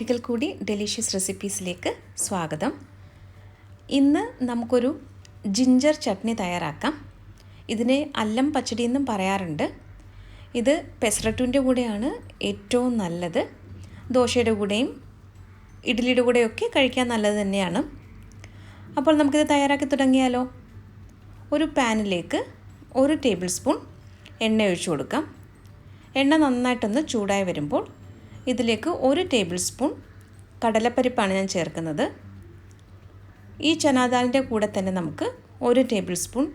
ഒരിക്കൽ കൂടി ഡെലീഷ്യസ് റെസിപ്പീസിലേക്ക് സ്വാഗതം. ഇന്ന് നമുക്കൊരു ജിഞ്ചർ ചട്നി തയ്യാറാക്കാം. ഇതിനെ അല്ലം പച്ചടി എന്നും പറയാറുണ്ട്. ഇത് പെസറട്ടുവിൻ്റെ കൂടെയാണ് ഏറ്റവും നല്ലത്. ദോശയുടെ കൂടെയും ഇഡ്ഡലിയുടെ കൂടെയൊക്കെ കഴിക്കാൻ നല്ലത് തന്നെയാണ്. അപ്പോൾ നമുക്കിത് തയ്യാറാക്കി തുടങ്ങിയാലോ. ഒരു പാനിലേക്ക് 1 ടേബിൾ സ്പൂൺ എണ്ണ ഒഴിച്ചു കൊടുക്കാം. എണ്ണ നന്നായിട്ടൊന്ന് ചൂടായി വരുമ്പോൾ ഇതിലേക്ക് 1 ടേബിൾ സ്പൂൺ കടലപ്പരിപ്പാണ് ഞാൻ ചേർക്കുന്നത്. ഈ ചനാദാലിൻ്റെ കൂടെ തന്നെ നമുക്ക് 1 ടേബിൾ സ്പൂൺ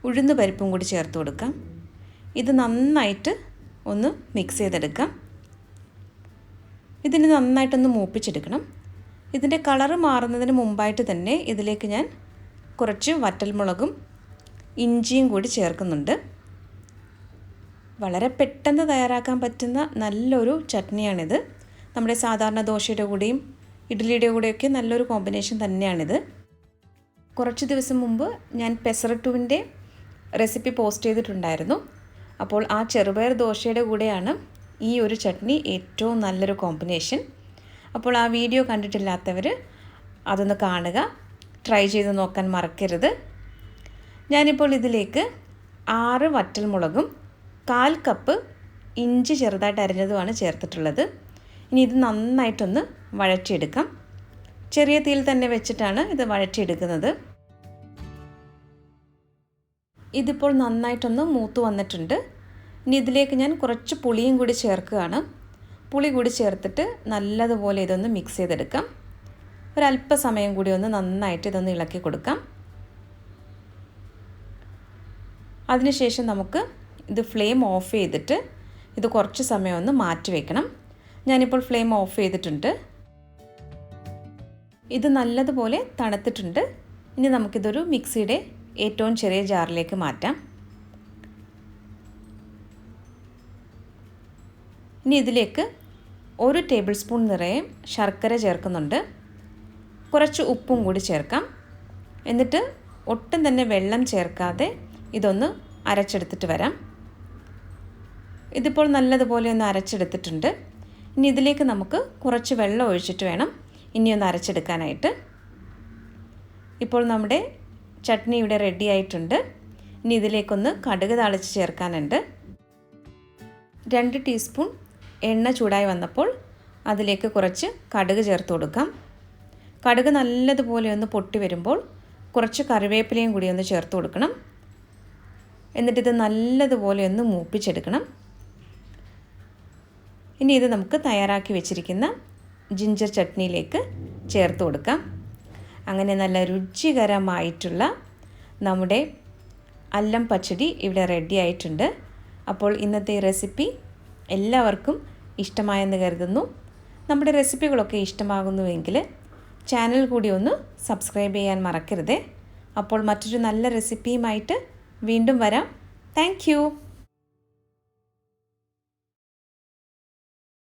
ഉഴുന്ന് പരിപ്പും കൂടി ചേർത്ത് കൊടുക്കാം. ഇത് നന്നായിട്ട് ഒന്ന് മിക്സ് ചെയ്തെടുക്കാം. ഇതിന് നന്നായിട്ടൊന്ന് മൂപ്പിച്ചെടുക്കണം. ഇതിൻ്റെ കളറ് മാറുന്നതിന് മുമ്പായിട്ട് തന്നെ ഇതിലേക്ക് ഞാൻ കുറച്ച് വറ്റൽമുളകും ഇഞ്ചിയും കൂടി ചേർക്കുന്നുണ്ട്. വളരെ പെട്ടെന്ന് തയ്യാറാക്കാൻ പറ്റുന്ന നല്ലൊരു ചട്നിയാണിത്. നമ്മുടെ സാധാരണ ദോശയുടെ കൂടെയും ഇഡ്ഡലിയുടെ കൂടെയൊക്കെ നല്ലൊരു കോമ്പിനേഷൻ തന്നെയാണിത്. കുറച്ച് ദിവസം മുമ്പ് ഞാൻ പെസറട്ടുവിൻ്റെ റെസിപ്പി പോസ്റ്റ് ചെയ്തിട്ടുണ്ടായിരുന്നു. അപ്പോൾ ആ ചെറുപയർ ദോശയുടെ കൂടെയാണ് ഈ ഒരു ചട്നി ഏറ്റവും നല്ലൊരു കോമ്പിനേഷൻ. അപ്പോൾ ആ വീഡിയോ കണ്ടിട്ടില്ലാത്തവർ അതൊന്ന് കാണുക, ട്രൈ ചെയ്ത് നോക്കാൻ മറക്കരുത്. ഞാനിപ്പോൾ ഇതിലേക്ക് 6 വറ്റൽമുളകും 1/4 കപ്പ് ഇഞ്ചി ചെറുതായിട്ട് അരിഞ്ഞതുമാണ് ചേർത്തിട്ടുള്ളത്. ഇനി ഇത് നന്നായിട്ടൊന്ന് വഴറ്റിയെടുക്കാം. ചെറിയ തീയിൽ തന്നെ വെച്ചിട്ടാണ് ഇത് വഴറ്റിയെടുക്കുന്നത്. ഇതിപ്പോൾ നന്നായിട്ടൊന്ന് മൂത്ത് വന്നിട്ടുണ്ട്. ഇനി ഇതിലേക്ക് ഞാൻ കുറച്ച് പുളിയും കൂടി ചേർക്കുകയാണ്. പുളി കൂടി ചേർത്തിട്ട് നല്ലതുപോലെ ഇതൊന്ന് മിക്സ് ചെയ്തെടുക്കാം. ഒരല്പസമയം കൂടി ഒന്ന് നന്നായിട്ട് ഇതൊന്ന് ഇളക്കി കൊടുക്കാം. അതിനുശേഷം നമുക്ക് ഇത് ഫ്ലെയിം ഓഫ് ചെയ്തിട്ട് ഇത് കുറച്ച് സമയം ഒന്ന് മാറ്റി വയ്ക്കണം. ഞാനിപ്പോൾ ഫ്ലെയിം ഓഫ് ചെയ്തിട്ടുണ്ട്. ഇത് നല്ലതുപോലെ തണുത്തിട്ടുണ്ട്. ഇനി നമുക്കിതൊരു മിക്സിയുടെ ഏറ്റവും ചെറിയ ജാറിലേക്ക് മാറ്റാം. ഇനി ഇതിലേക്ക് 1 ടേബിൾ സ്പൂൺ നിറയെ ശർക്കര ചേർക്കുന്നുണ്ട്. കുറച്ച് ഉപ്പും കൂടി ചേർക്കാം. എന്നിട്ട് ഒട്ടും തന്നെ വെള്ളം ചേർക്കാതെ ഇതൊന്ന് അരച്ചെടുത്തിട്ട് വരാം. ഇതിപ്പോൾ നല്ലതുപോലെ ഒന്ന് അരച്ചെടുത്തിട്ടുണ്ട്. ഇനി ഇതിലേക്ക് നമുക്ക് കുറച്ച് വെള്ളം ഒഴിച്ചിട്ട് വേണം ഇനിയൊന്ന് അരച്ചെടുക്കാനായിട്ട്. ഇപ്പോൾ നമ്മുടെ ചട്നി ഇവിടെ റെഡി ആയിട്ടുണ്ട്. ഇനി ഇതിലേക്കൊന്ന് കടുക് താളിച്ച് ചേർക്കാനുണ്ട്. 2 ടീസ്പൂൺ എണ്ണ ചൂടായി വന്നപ്പോൾ അതിലേക്ക് കുറച്ച് കടുക് ചേർത്ത് കൊടുക്കാം. കടുക് നല്ലതുപോലെ ഒന്ന് പൊട്ടി വരുമ്പോൾ കുറച്ച് കറിവേപ്പിലയും കൂടി ഒന്ന് ചേർത്ത് കൊടുക്കണം. എന്നിട്ടിത് നല്ലതുപോലെ ഒന്ന് മൂപ്പിച്ചെടുക്കണം. ഇനി ഇത് നമുക്ക് തയ്യാറാക്കി വെച്ചിരിക്കുന്ന ജിഞ്ചർ ചട്നിയിലേക്ക് ചേർത്ത് കൊടുക്കാം. അങ്ങനെ നല്ല രുചികരമായിട്ടുള്ള നമ്മുടെ അല്ലം പച്ചടി ഇവിടെ റെഡി ആയിട്ടുണ്ട്. അപ്പോൾ ഇന്നത്തെ റെസിപ്പി എല്ലാവർക്കും ഇഷ്ടമായെന്ന് കരുതുന്നു. നമ്മുടെ റെസിപ്പികളൊക്കെ ഇഷ്ടമാകുന്നുവെങ്കിൽ ചാനൽ കൂടി ഒന്ന് സബ്സ്ക്രൈബ് ചെയ്യാൻ മറക്കരുതേ. അപ്പോൾ മറ്റൊരു നല്ല റെസിപ്പിയുമായിട്ട് വീണ്ടും വരാം. Thank you.